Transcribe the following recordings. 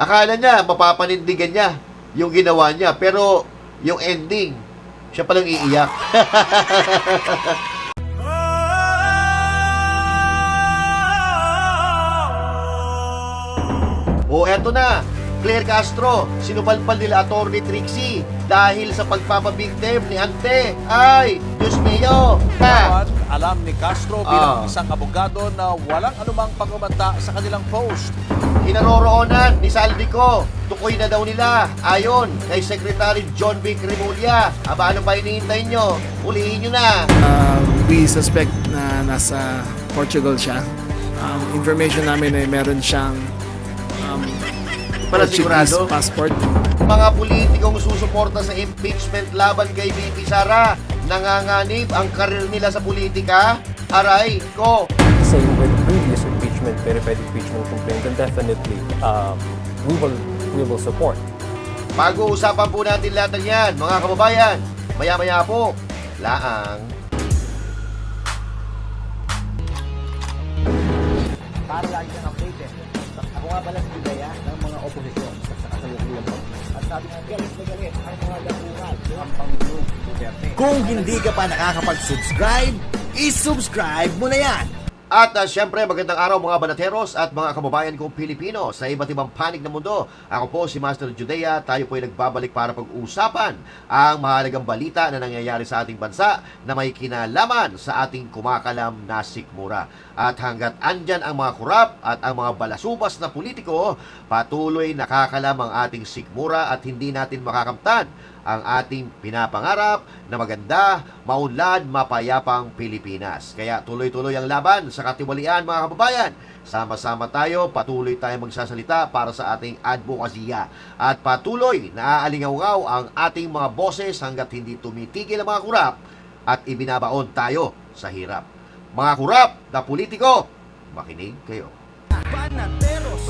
Akala niya, mapapanindigan niya yung ginawa niya. Pero, yung ending, siya palang iiyak. O eto na, Claire Castro, sinupalpal nila Atty. Trixie dahil sa pagpapabigtim ni Ante. Ay, Diyos mio! Ha! Alam ni Castro bilang isang abogado na walang anumang pagmamanta sa kanilang post. Kinaroroonan ni Saldico, tukoy na daw nila ayon kay Secretary John B. Cremulya. Aba, ano ba hinihintay nyo? Ulihin nyo na. We suspect na nasa Portugal siya. Information namin ay meron siyang Para Portuguese sigurado. passport. Mga politikong susuporta sa impeachment laban kay VP Sara, nanganganib ang karir nila sa politika. Aray ko. Same with previous impeachment, verified impeachment complaint, then definitely we will support. Pag-uusapan po natin lahat ng yan, mga kababayan. Maya-maya po. Laang. Para lagi kang updated. Ako nga pala si Bidaya ng mga oposisyon sa kasalukuyan mo. At sabi nga, galit na galit ang mga dakuhan ng Pangulong Duterte. Kung hindi ka pa nakakapag-subscribe, i-subscribe mo na yan! At syempre, magandang araw mga banateros at mga kababayan kong Pilipino sa iba't ibang panig ng mundo. Ako po si Master Judea. Tayo po ay nagbabalik para pag-usapan ang mahalagang balita na nangyayari sa ating bansa na may kinalaman sa ating kumakalam na sikmura. At hanggat andyan ang mga kurap at ang mga balasubas na politiko, patuloy nakakalam ang ating sikmura at hindi natin makakamtan ang ating pinapangarap na maganda, maunlad, mapayapang Pilipinas. Kaya tuloy-tuloy ang laban sa katiwalian mga kababayan. Sama-sama tayo, patuloy tayo magsasalita para sa ating advokasya. At patuloy na aalingaw ang ating mga boses hanggat hindi tumitigil ang mga kurap at ibinabaon tayo sa hirap. Mga kurap na politiko, makinig kayo.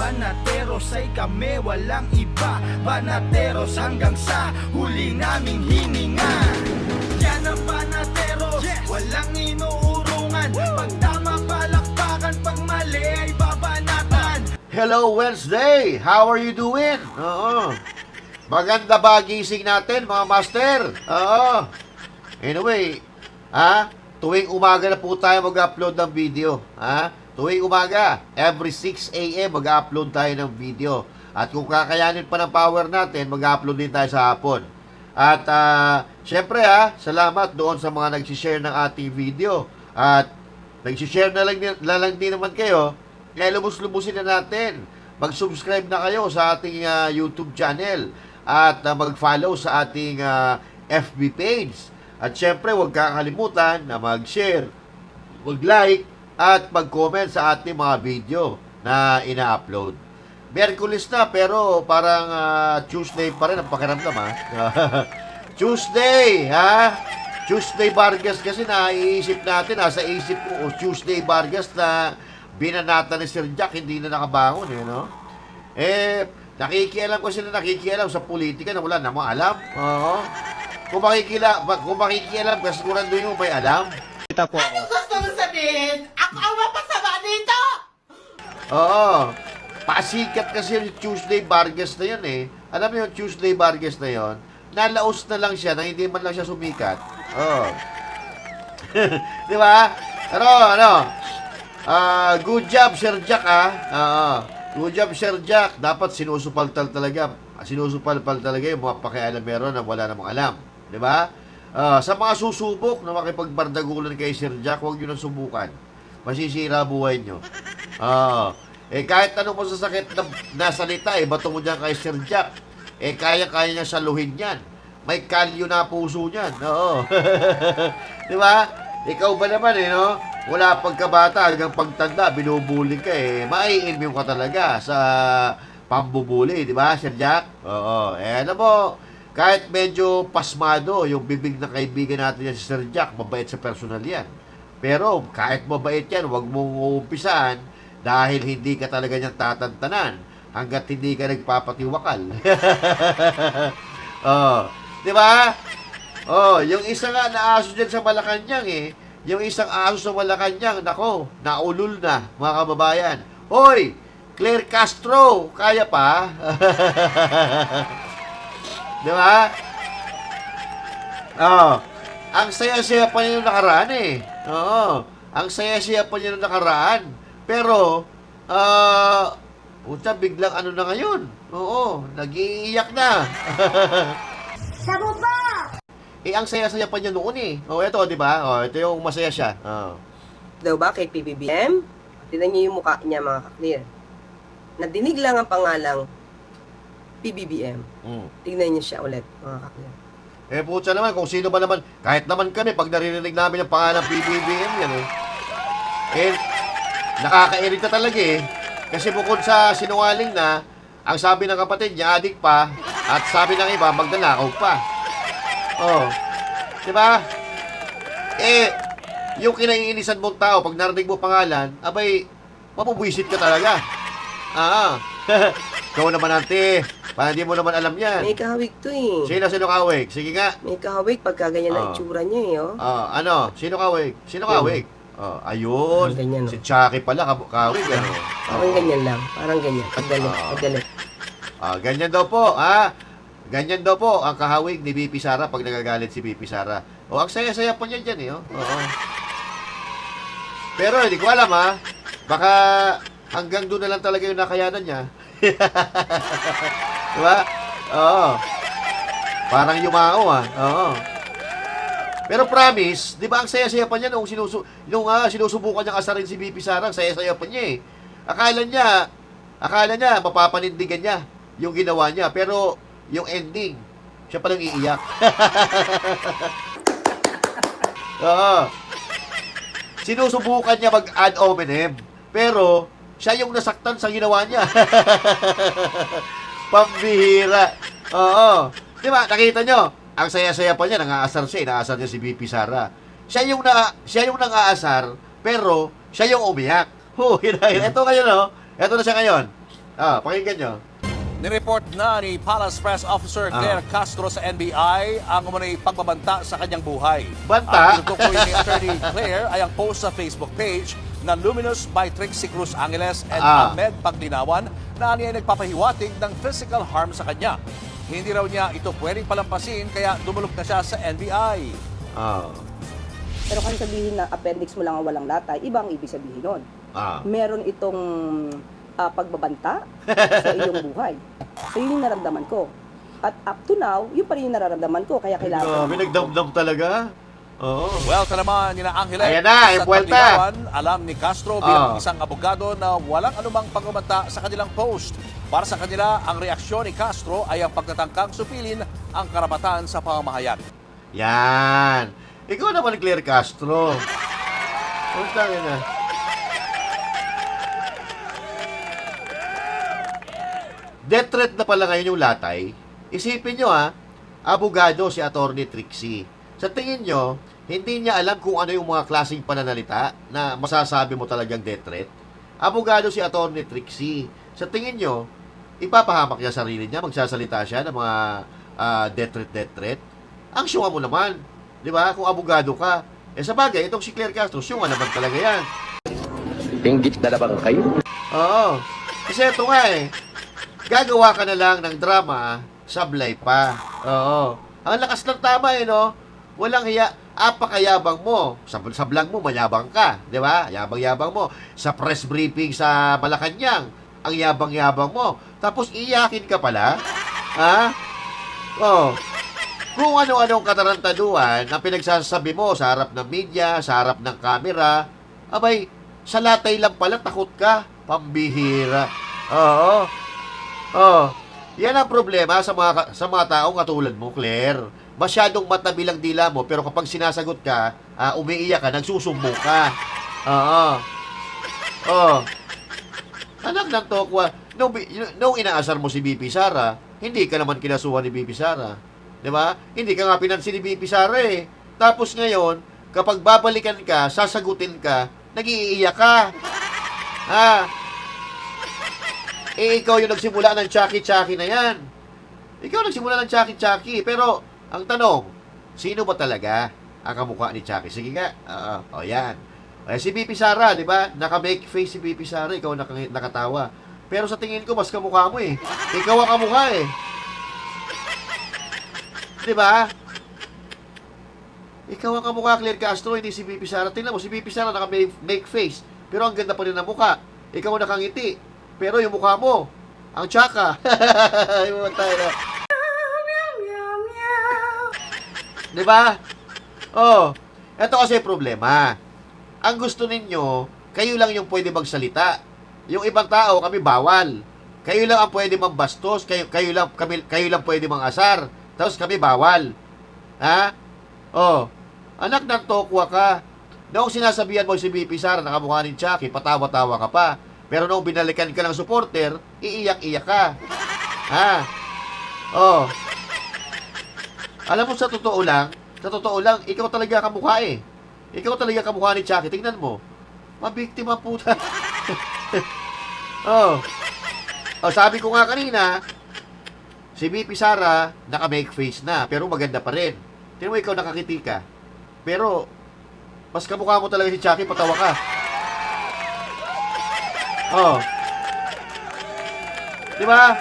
Banateros ay kami, walang iba. Banateros hanggang sa huli naming hininga. Yan ang banateros, walang inuurungan. Pag tama palakpakan, pag mali ay babanatan. Hello Wednesday! How are you doing? Oo. Maganda ba gising natin mga master? Oo. Anyway, tuwing umaga na po tayo mag-upload ng video. Tuwing umaga, every 6 a.m. mag-upload tayo ng video. At kung kakayanin pa ng power natin, mag-upload din tayo sa hapon. At syempre salamat doon sa mga nag-share ng ating video. At nag-share na lang din naman kayo. Kaya lubos-lubusin na natin. Mag-subscribe na kayo sa ating YouTube channel. At mag-follow sa ating FB page. At syempre, huwag kakalimutan na mag-share, mag-like, at mag-comment sa ating mga video na ina-upload. Miyerkules na pero parang Tuesday pa rin ang pakiramdam Tuesday, Tuesday Vargas kasi naiisip natin, nasa isip ko, Tuesday Vargas na binanata ni Sir Jack, hindi na nakabangon, no? Nakikialam sa politika na wala namang alam. Oo. Kung makikialam, kasi kurang doon yung may alam. Kita po. Ano gusto mo sabihin? Ako ang mapasama dito! Oo. Pasikat kasi yung Tuesday Vargas na yun eh. Alam mo yung Tuesday Vargas na yun? Nalaos na lang siya, na hindi man lang siya sumikat. Oo. Di ba? Good job, Sir Jack, Good job, Sir Jack. Dapat sinusupalpal talaga yung mga pakialam meron na wala namang alam. Di ba? Sa mga susubok na makipagbardagulan kay Sir Jack, huwag nyo nang subukan. Masisira buhay nyo. Kahit anong masasakit na salita, bato mo dyan kay Sir Jack, kaya-kaya niya saluhin yan. May kalyo na puso niyan. Oo. Di ba? Ikaw ba naman, no? Wala pagkabata hanggang pagtanda, binubuli ka, maiimmune ka talaga sa pambubuli, di ba, Sir Jack? Oo. Alam mo, kahit medyo pasmado yung bibig ng kaibigan natin yan si Sir Jack, mabait sa personal yan. Pero kahit mabait yan, huwag mong uumpisan dahil hindi ka talaga niyang tatantanan hanggat hindi ka nagpapatiwakal. Di ba? Yung isa nga na aso dyan sa Malacanang yung isang aso sa Malacanang, nako, naulol na, mga kababayan. Hoy! Claire Castro, kaya pa? Di ba? Oh, ang saya-saya pa niya nung nakaraan eh. Oo, ang saya-saya pa niya nung nakaraan. Pero, puta, biglang ano na ngayon? Oo, nag-iiyak na. Sabo ba? Eh, ang saya-saya pa niya noon eh. Oh, ito, di ba? Oh, ito yung masaya siya. Oh. Daw ba kay PBBM? Tignan niyo yung mukha niya, mga ka-clear. Nadinig lang ang pangalang PBBM. Mm. Tignan niyo siya ulit, mga ka-clear. Eh, putya naman, kung sino ba naman, kahit naman kami, pag naririnig namin ang pangalan ng PBBM yan eh. Eh, nakakairita talaga eh. Kasi bukod sa sinungaling na, ang sabi ng kapatid niya, adik pa, at sabi ng iba, magdanakaw pa. Oh. Diba? Eh, yung kinaiinisan mong tao, pag narinig mo pangalan, abay, mapubwisit ka talaga. Ikaw naman ante, parang hindi mo naman alam yan. May kahawig to eh. Sino kawig? Sige nga. May kahawig pagka ganyan Ah. na itsura niya eh, oh. Ano? Sino kawig? Sino kawig? Ayun. Parang ganyan, no? Si Chucky pala, kawig. Ano? Parang ganyan lang. Parang ganyan. Pagdalit. Ah. Pagdalit. Ganyan daw po, ha? Ganyan daw po ang kahawig ni BP Sara pag nagagalit si BP Sara. Ang saya-saya po niya dyan, eh. Oh. Oo. Pero hindi ko alam, ha? Baka hanggang doon na lang talaga yung nakayanan niya. Diba? Oo. Parang yumao, ha? Oo. Pero promise, di ba ang saya-saya pa niya nung sinusubukan niyang asarin si BP Sara, ang saya-saya pa niya, eh. Akala niya, mapapanindigan niya yung ginawa niya. Pero, yung ending, siya palang iiyak. Oo. Sinusubukan niya mag-ad hominem, pero siya yung nasaktan sa ginawa niya. Pambihira. Oo. Di ba, nakita nyo, ang saya-saya pa niya, nangaasar siya, inaasar niya si BP Sara. Siya yung nangaasar, pero siya yung umiyak. Ito ngayon, no? Ito na siya ngayon. Pakinggan nyo. Nireport na ni Palace Press Officer Claire Castro sa NBI ang umunay pagbabanta sa kanyang buhay. Banta? Ang tinutukoy ni Attorney Claire ay ang post sa Facebook page na Luminous by Trixie Cruz Angeles and Ahmed Paglinawan na niya nagpapahiwatig ng physical harm sa kanya. Hindi raw niya ito pwedeng palampasin kaya dumulog na siya sa NBI. Pero kung sabihin na appendix mo lang ang walang latay, iba ang ibig sabihin nun. Meron itong pagbabanta sa iyong buhay. So yun yung naramdaman ko. At up to now, yun pa rin yung nararamdaman ko. Kaya kailangan. May nagdamdam talaga. Oo. Welta naman ni Angela Ayan na, sa buwelta. Paglinawan, alam ni Castro bilang isang abogado na walang anumang pagbabanta sa kanilang post. Para sa kanila, ang reaksyon ni Castro ay ang pagtatangkang supilin ang karapatan sa pamamahayag. Yan. Ikaw naman, Claire Castro. Punta nga na. Death threat na pala ngayon yung latay. Isipin nyo, abogado si Attorney Trixie. Sa tingin nyo, hindi niya alam kung ano yung mga klaseng pananalita na masasabi mo talagang death threat. Abogado si Attorney Trixie. Sa tingin nyo, ipapahamak niya sarili niya, magsasalita siya ng mga death threat. Ang syunga mo naman. Di ba? Kung abogado ka. Sa bagay, itong si Claire Castro, syunga naman talaga yan. Pinggit na naman kayo. Oo. Kasi ito nga gagawa ka na lang ng drama, sablay pa. Oo. Ang lakas ng tama no? Walang hiya. Apakayabang mo. Sa vlog mo, mayabang ka. Di ba? Yabang-yabang mo. Sa press briefing sa Malacanang, ang yabang-yabang mo. Tapos iyakin ka pala. Kung ano-anong katarantaduan ang pinagsasabi mo sa harap ng media, sa harap ng camera, abay, sa latay lang pala takot ka. Pambihira. Oo. Yan ang problema sa mga taong katulad mo, Claire. Masyadong matabi lang dila mo, pero kapag sinasagot ka, umiiyak ka, nagsusumbo ka. Anak ng tokwa, nung inaasar mo si BP Sara, hindi ka naman kinasuhan ni BP Sara. Di ba? Hindi ka nga pinansin ni BP Sara eh. Tapos ngayon, kapag babalikan ka, sasagutin ka, nag-iiyak ka. Ikaw yung nagsimula ng Chucky na yan. Ikaw nagsimula ng Chucky. Pero, ang tanong, sino ba talaga ang kamukha ni Chucky? Sige nga. Yan. Si BP Sara, di ba? Naka-make face si BP Sara, ikaw nakatawa. Pero sa tingin ko, mas kamukha mo eh. Ikaw ang kamukha eh. Di ba? Ikaw ang kamukha, Claire Castro, hindi si BP Sara. Tingnan mo, si BP Sara naka-make face. Pero ang ganda pa rin ng mukha. Ikaw ang nakangiti. Pero yung mukha mo, ang tsaka. Yung tayo na. Di ba? Oh, ito kasi problema. Ang gusto ninyo, kayo lang yung pwede magsalita. Yung ibang tao, kami bawal. Kayo lang ang pwede mambastos, kayo lang pwede mangasar. Tapos kami bawal. Ha? Oh, anak ng tokwa ka. Noong sinasabihan mo si BP Sara na kamukha ni Chucky, patawa-tawa ka pa. Pero noong binalikan ka ng supporter, iiyak-iyak ka. Ha? Oh. Alam mo, sa totoo lang, ikaw talaga kamukha eh. Ikaw talaga kamukha ni Chucky. Tingnan mo. Mabiktima puta. Oh. Oh, sabi ko nga kanina, si BP Sara, naka-make face na, pero maganda pa rin. Tingnan mo, ikaw nakakiti ka. Pero, mas kamukha mo talaga si Chucky, patawa ka. Oh. Di ba?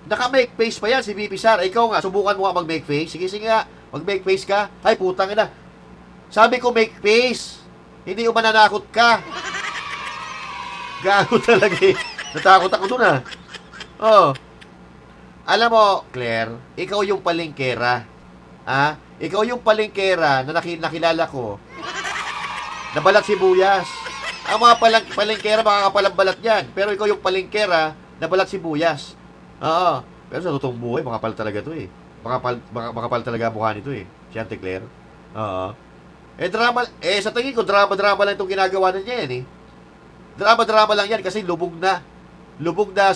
Naka-make face pa yan si BP Sara. Ikaw nga, subukan mo nga mag-make face. Sige nga, mag-make face ka. Ay, putang ina. Sabi ko, make face. Hindi mananakot ka. Gago talaga eh. Natakot ako dun ah. Oh. Alam mo, Claire, ikaw yung palengkera. Ha? Ikaw yung palengkera na nakilala ko. Na balat sibuyas. Ang mga palengkera makakapalang balat yan. Pero ikaw yung palengkera na balat sibuyas. Oo. Pero sa totoong buhay, makapal talaga to eh. Makapal talaga mukha nito eh. Si Auntie Claire. Oo. Sa tingin ko, drama-drama lang itong ginagawa na niya yan eh. Drama-drama lang yan kasi lubog na. Lubog na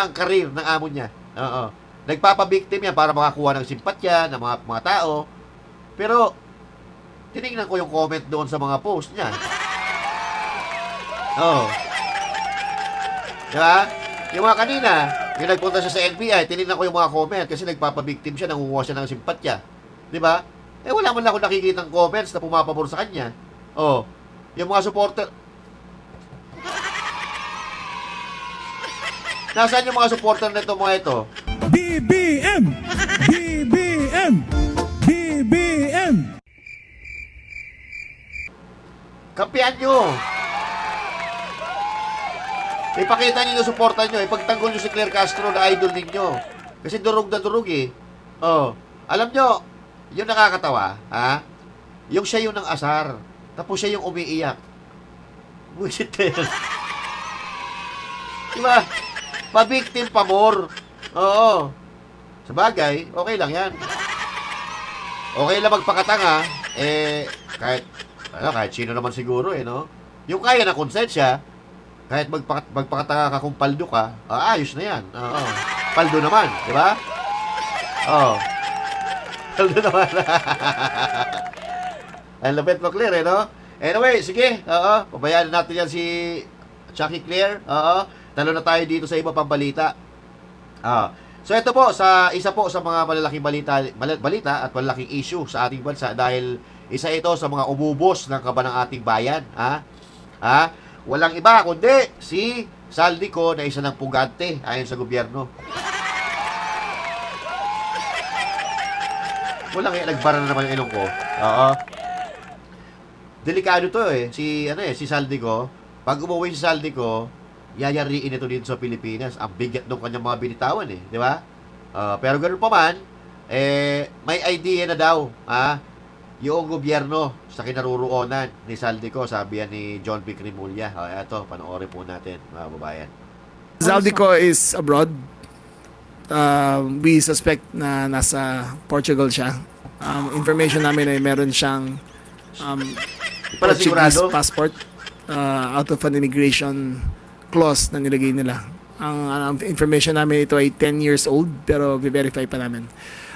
ang karir ng amo niya. Oo. Nagpapabiktim yan para makakuha ng simpatya ng mga tao. Pero, tinignan ko yung comment doon sa mga post niya. Oo. Diba? Yung mga kanina, yung nagpunta siya sa NBI, tinignan ko yung mga comment kasi nagpapabiktim siya, nangunguha siya ng simpatya. Diba? Wala man lang ako nakikita ng comments na pumapabor sa kanya. Oh, yung mga supporter. Nasaan yung mga supporter nito mga ito? BBM! BBM! BBM! Kampihan nyo! Ipakita niyo yung suporta nyo. Ipagtanggol nyo si Claire Castro na idol ninyo. Kasi durog na durog eh. Oh, alam nyo, yung nakakatawa, ha? Yung siya yung nang asar. Tapos siya yung umiiyak. Buisit na yan. Diba? Pa-victim pa more. Oo. Sabagay, okay lang yan. Okay lang magpakatanga, kahit sino naman siguro no? Yung kaya na konsensya, kahit magpakatanga ka kung paldo ka, ayos na yan. Oo. Paldo naman, di ba? Oo. Paldo naman. Ang lapit mo, Claire, no? Anyway, sige. Oo. Pabayaan natin yan si Chucky Claire. Oo. Talo na tayo dito sa iba pang balita. So ito po, isa po sa mga malalaking balita at malalaking issue sa ating bansa dahil isa ito sa mga umubos ng kaba ng ating bayan. Walang iba kundi si Saldico na isa ng pugante ayon sa gobyerno. Walang nagbara na naman yung ilong ko. Oo. Delikado to eh. Si Saldico. Pag umuwi si Saldico, yayariin ito dito sa Pilipinas. Ang bigat ng kanyang mga binitawan eh. Di ba? Pero ganoon pa man, may idea na daw, yung gobyerno sa kinaruroonan ni Saldico, sabi yan ni John P. Cremulya. Ito, panoorin po natin, mga babayan. Saldico is abroad. We suspect na nasa Portugal siya. Information namin ay meron siyang Portuguese passport out of an immigration clause na nilagay nila. Ang information namin ito ay 10 years old pero i-verify pa namin.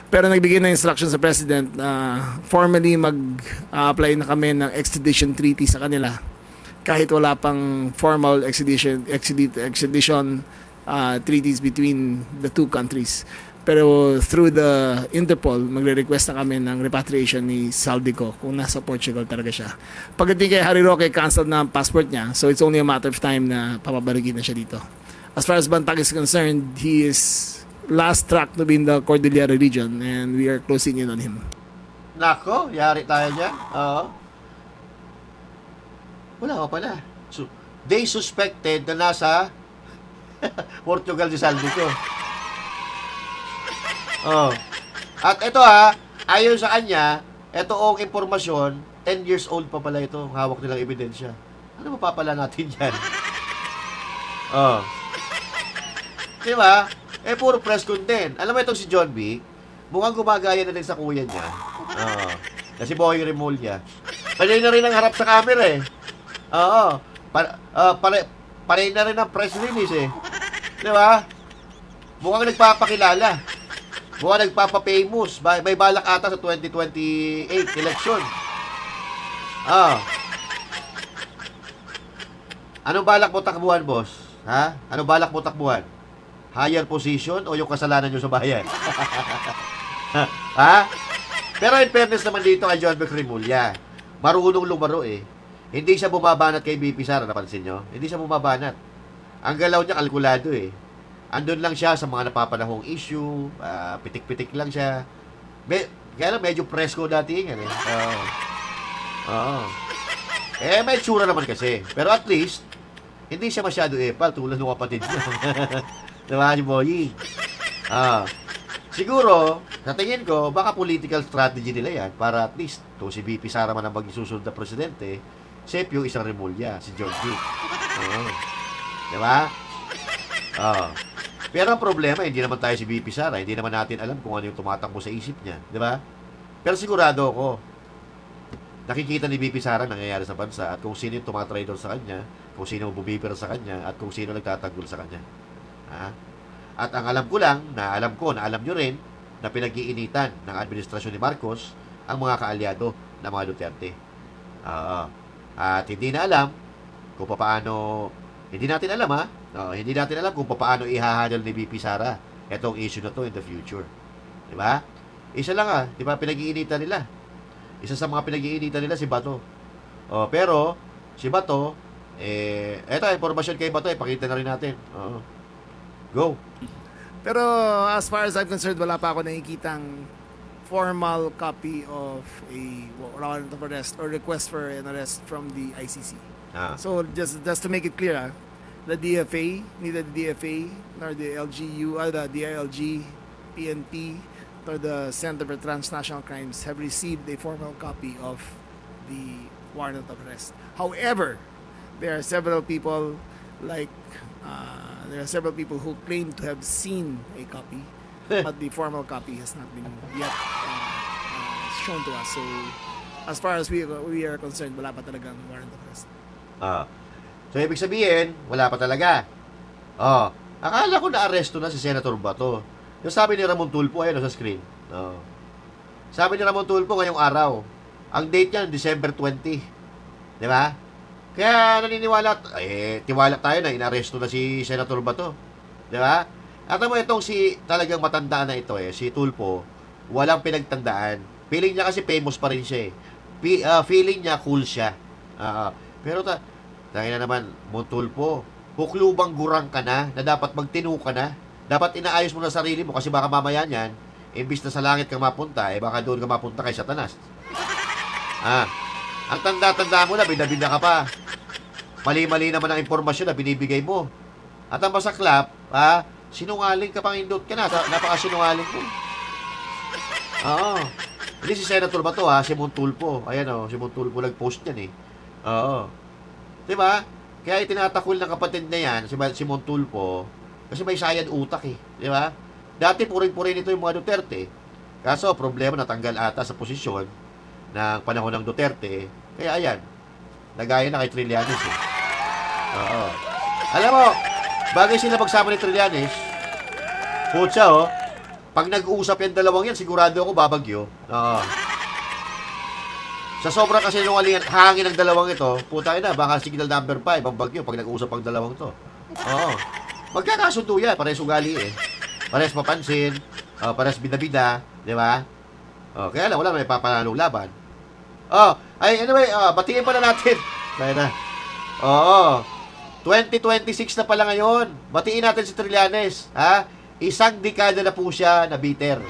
Pero nagbigay ng instruction sa President na formally mag-apply na kami ng extradition treaty sa kanila kahit wala pang formal extradition treaties between the two countries. Pero through the Interpol, magre-request na kami ng repatriation ni Saldico kung nasa Portugal talaga siya. Pagdating kay Harry Roque, cancel na ang passport niya. So it's only a matter of time na papabalikin na siya dito. As far as Bantag is concerned, he is last track to be in the Cordillera region and we are closing in on him. Nako, yari tayo dyan. Oo. Wala ka pala. So, they suspected na nasa Portugal si Saldico. Oh. At ito ayon sa kanya, ito ang impormasyon, 10 years old pa pala ito, hawak nilang ebidensya. Ano mapapala natin dyan? Oh. Diba? Puro press content. Alam mo itong si John B, mukhang gumagaya na rin sa kuya niya. Oo. Kasi Boy Remulla. Panay na rin ang harap sa camera eh. Oo. Panay na rin ang press release eh. Di ba? Mukhang nagpapakilala. Mukhang nagpapa-famous. May balak ata sa 2028 election. Anong balak mo takbuhan, boss? Ha? Anong balak mo takbuhan? Higher position o yung kasalanan nyo sa bayan? Ha? Pero in fairness naman dito kay John Remulla, marunong lumaro eh. Hindi siya bumabanat kay BP Sara, napansin nyo? Hindi siya bumabanat. Ang galaw niya kalkulado eh. Andun lang siya sa mga napapanahong issue, pitik-pitik lang siya. Kaya lang medyo presko dati yan eh. May tsura naman kasi. Pero at least, hindi siya masyado epal tulad ng kapatid niya. Diba, si Boy? Siguro, sa tingin ko, baka political strategy nila yan para at least, to si BP Sara man ang magsusunod na presidente, safe yung isang Remulla, si John B. Diba? Pero ang problema, hindi naman tayo si BP Sara, hindi naman natin alam kung ano yung tumatakbo sa isip niya. Diba? Pero sigurado ako, nakikita ni BP Sara nangyayari sa bansa at kung sino yung tumatraidor sa kanya, kung sino yung bumibir sa kanya, at kung sino nagtatanggol sa kanya. At ang alam ko lang, na alam nyo rin, na pinag-iinitan ng administrasyon ni Marcos ang mga kaalyado ng mga Duterte. At hindi na alam kung paano, hindi natin alam hindi natin alam kung paano ihahandle ni BP Sara itong issue na to in the future. Diba? Isa lang diba pinag-iinitan nila. Isa sa mga pinag-iinitan nila si Bato. Pero, si Bato, eto, informasyon kay Bato, pakita na rin natin. Go. Pero as far as I'm concerned, wala pa ako nakikitang formal copy of a warrant of arrest or request for an arrest from the ICC. So just to make it clear, the DFA, neither the DFA nor the LGU, the DILG, PNP, nor the Center for Transnational Crimes have received a formal copy of the warrant of arrest. However, there are several people who claim to have seen a copy, but the formal copy has not been yet shown to us. So, as far as we are concerned, wala pa talagang warrant of arrest. So, ibig sabihin, wala pa talaga. Akala ko na-arresto na si Senator Bato. Yung sabi ni Ramon Tulfo, ayun sa screen. Sabi ni Ramon Tulfo ngayong araw, ang date niya, December 20. Di ba? Kaya naniniwala, tiwala tayo na inaresto na si Senator Bato. Di ba? At mo itong talagang matandaan na ito si Tulfo, walang pinagtandaan. Feeling niya kasi famous pa rin siya feeling niya cool siya. Pero tayo na naman, Montulfo, huklubang gurang ka na dapat magtinu ka na. Dapat inaayos mo na sarili mo kasi baka mamaya niyan, imbis na sa langit ka mapunta, baka doon ka mapunta kay Satanas. Ang tanda-tanda mo na, binabinda ka pa. Mali-mali naman ang impormasyon na binibigay mo. At ang masaklap, sinungaling ka pang indot ka na. Napakasinungaling mo. Hindi si Senator ba to si Montulfo. Ayan si Montulfo nag-post yan Diba? Kaya itinatakol ng kapatid na yan, si Montulfo, kasi may sayad utak Diba? Dati puring-puring ito yung mga Duterte. Kaso, problema natanggal ata sa posisyon ng panahon ng Duterte. Kaya ayan, nagaya na kay Trillanes Alam mo, bagay sila magsama ni Trillanes, putsa pag nag-uusap yung dalawang yan, sigurado ako babagyo. Sa sobrang kasi nung hangin ng dalawang ito, puta na, baka signal number 5, ang bagyo pag nag-uusap ang dalawang to. Magkakasundo yan, parehas ugali Parehas mapansin, Pares bida-bida, di ba? Kaya lang, wala may papanalong laban. Anyway, batiin pa na natin. Kaya na. 2026 na pala ngayon. Batiin natin si Trillanes. Ha? Isang dekada na po siya na bitter.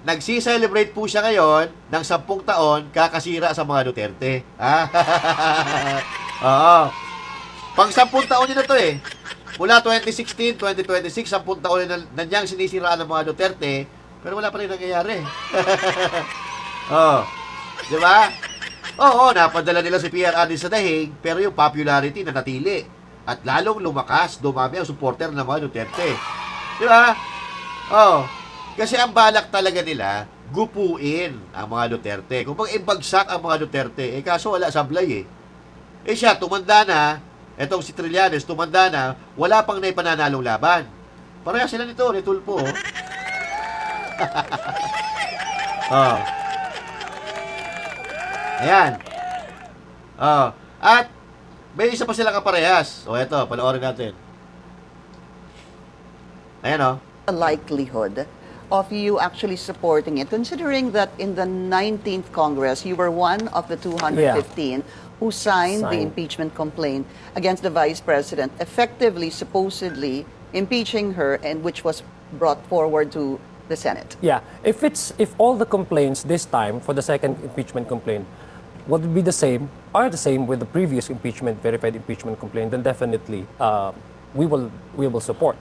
Nagsi-celebrate po siya ngayon ng 10 taon kakasira sa mga Duterte. Pang 10 taon yun na to eh. Mula 2016, 2026, 10 taon na niyang sinisiraan ng mga Duterte, pero wala pa rin nangyayari. Di ba? Napadala nila si PRRD sa dahig, pero yung popularity nanatili. At lalong lumakas, dumami ang supporter ng mga Duterte. Di ba? Kasi ang balak talaga nila, gupuin ang mga Duterte. Kung ibagsak ang mga Duterte, kaso wala sablay eh. Siya, tumanda na, etong si Trillanes, tumanda na, wala pang naipananalong laban. Pareha sila nito, ni Tulfo. Ayan. At may isa pa silang kaparehas. Eto, panoorin natin. Ayan The likelihood of you actually supporting it, considering that in the 19th Congress, you were one of the 215 who signed the impeachment complaint against the Vice President, effectively, supposedly, impeaching her, and which was brought forward to the Senate. Yeah, if all the complaints this time for the second impeachment complaint would be the same with the previous verified impeachment complaint, then definitely we will support.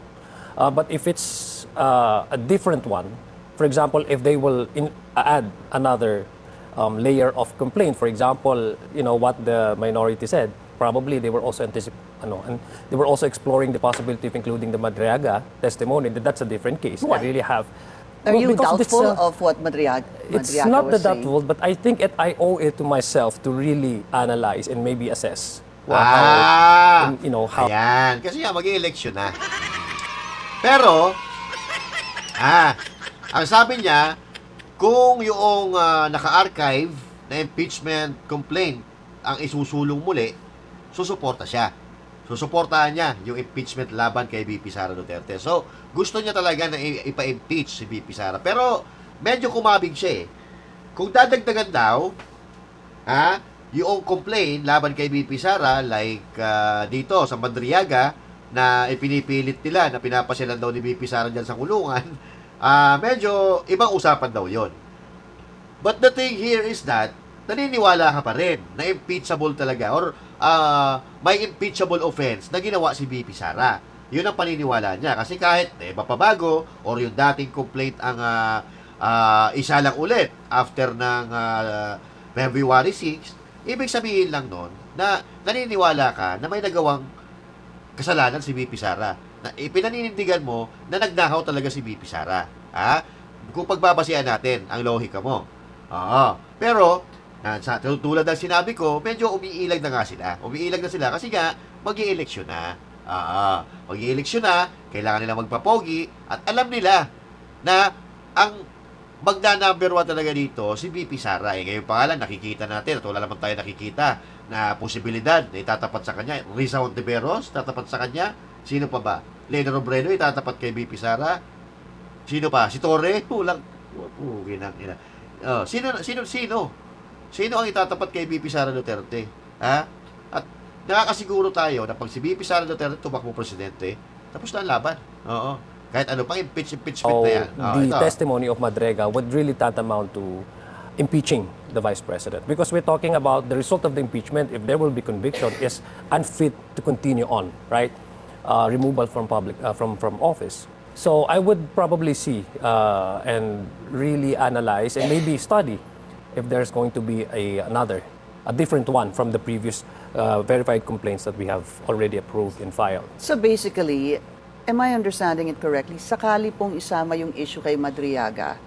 But if it's a different one, for example, if they will add another layer of complaint, for example, what the minority said, probably they were also and they were also exploring the possibility of including the Madriaga testimony. That's a different case. Why? I really have. Are you because doubtful of what Madriaga It's not was the doubtful, but I think I owe it to myself to really analyze and maybe assess how. Ayan. Kasi nga, mag-i-election na. Pero, ang sabi niya, kung yung naka-archive na impeachment complaint ang isusulong muli, susuporta siya. Susuportahan niya yung impeachment laban kay VP Sara Duterte. So, gusto niya talaga na ipa-impeach si VP Sara. Pero, medyo kumabig siya eh. Kung dadagdagan daw, yung complaint laban kay VP Sara, like dito sa Madriaga, na ipinipilit nila, na pinapasyalan daw ni VP Sara dyan sa kulungan, medyo ibang usapan daw yon. But the thing here is that, naniniwala ka pa rin na impeachable talaga or may impeachable offense na ginawa si VP Sara. Yun ang paniniwala niya. Kasi kahit mapabago or yung dating complaint ang isa lang ulit after ng February 6, ibig sabihin lang nun na naniniwala ka na may nagawang kasalanan si VP Sara. Na ipinaninindigan mo na nagnakaw talaga si VP Sara. Kung pagbabasihan natin ang lohika mo. Pero, tulad ng sinabi ko, medyo umiilag na nga sila. Umiilag na sila kasi nga, mag-i-eleksyon na. Mag-i-eleksyon na, kailangan nila magpapogi, at alam nila na ang magna-number 1 talaga dito, si VP Sara. Ngayon pa nga lang, nakikita natin, at wala naman tayo nakikita na posibilidad na itatapat sa kanya. Risa Hontiveros, tatapat sa kanya. Sino pa ba? Lena Robredo, itatapat kay VP Sara. Sino pa? Si Torre? Pulang. Sino ang itatapat kay VP Sara Duterte? At nakakasiguro tayo na pag si VP Sara Duterte tumakbo presidente, tapos na ang laban. Kahit ano pang impeachment na yan. The testimony of Madriaga would really tantamount to impeaching the Vice President. Because we're talking about the result of the impeachment, if there will be conviction, is unfit to continue on, right? Removal from from office. So I would probably see and really analyze and maybe study if there's going to be a different one from the previous verified complaints that we have already approved and filed. So basically, am I understanding it correctly? Sakali pong isama yung issue kay Madriaga,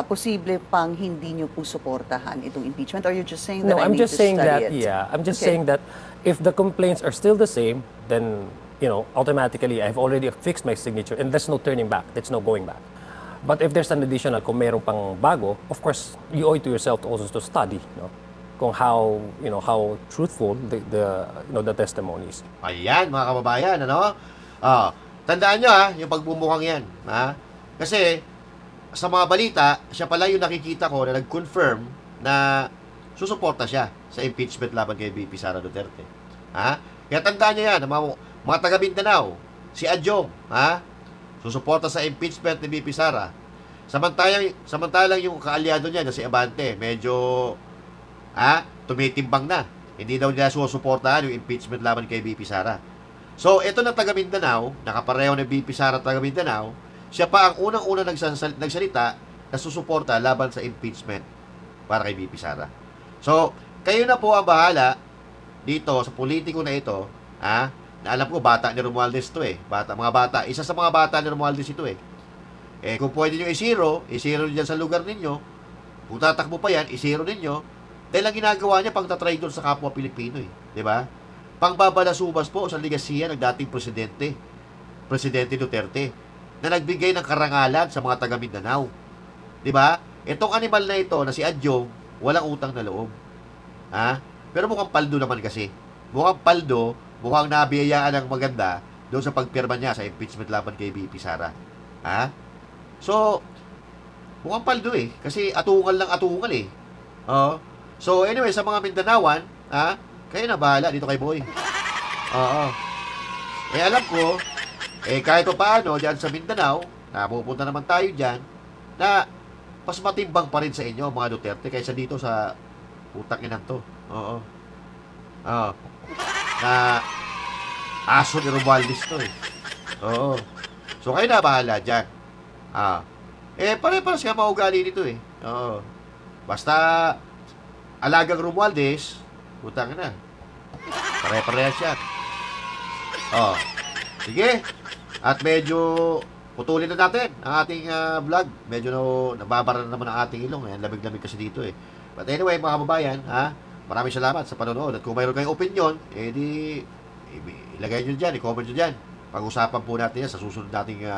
posible pang hindi nyo po suportahan itong impeachment? Or you're just saying that No, I I'm need just to saying study that. it? Yeah, I'm just saying that if the complaints are still the same, then automatically I've already fixed my signature, and there's no turning back. There's no going back. But if there's an additional, kung meron pang bago, of course, you owe it to yourself to also to study. No? kung how truthful the testimonies. Ayan, mga kababayan, ano? Tandaan nyo, yung pagbumukhang yan. Kasi, sa mga balita, siya pala yung nakikita ko na nag-confirm na susuporta siya sa impeachment laban kay VP Sara Duterte. Kaya tandaan nyo yan, mga taga Mindanao, si Adjong, susuporta sa impeachment ni VP Sara. Samantalang yung kaalyado niya na si Abante, medyo tumitimbang na. Hindi daw niya susuportahan yung impeachment laban kay VP Sara. So, ito na taga Mindanao, nakapareho ng VP Sara taga Mindanao, siya pa ang unang-una nagsalita na susuporta laban sa impeachment para kay VP Sara. So, kayo na po ang bahala dito sa politiko na ito, na alam ko bata ni Romualdez to mga bata, isa sa mga bata ni Romualdez ito kung pwede nyo i-zero nyo dyan sa lugar ninyo, kung tatakbo pa yan, i-zero ninyo, dahil ang ginagawa niya pang tatraidor sa kapwa Pilipino di ba? Pangbabalasubas po sa ligasiya ng dating Presidente Duterte, na nagbigay ng karangalan sa mga taga Mindanao. Di ba? Itong animal na ito na si Adjong, walang utang na loob. Pero mukhang paldo naman kasi. Mukhang nabiyayaan ng maganda doon sa pagpirma niya sa impeachment laban kay VP Sara. So, mukhang paldo kasi atungal lang atungal So, anyway, sa mga Mindanaoan, kayo na bahala dito kay Boy. Alam ko, kahit pa paano, dyan sa Mindanao, pupunta naman tayo dyan, na mas matimbang pa rin sa inyo, mga Duterte, kaysa dito sa utang inan to. Na aso ni Romualdez to So, kayo na bahala dyan. Pare-pares nga maugali nito Basta, alagang Romualdez, utang na. Pare-parehas yan. Sige. At medyo putulin na natin ang ating vlog. Medyo nababara na naman ang ating ilong. Lamig-lamig kasi dito But anyway, mga kababayan, maraming salamat sa panonood. At kung mayroon kayong opinion, ilagay nyo dyan, i-comment nyo dyan. Pag-usapan po natin yan sa susunod nating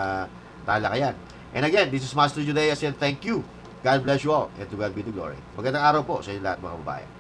talakayan. And again, this is Master Judea saying thank you. God bless you all, and to God be the glory. Magandang araw po sa inyo lahat, mga kababayan.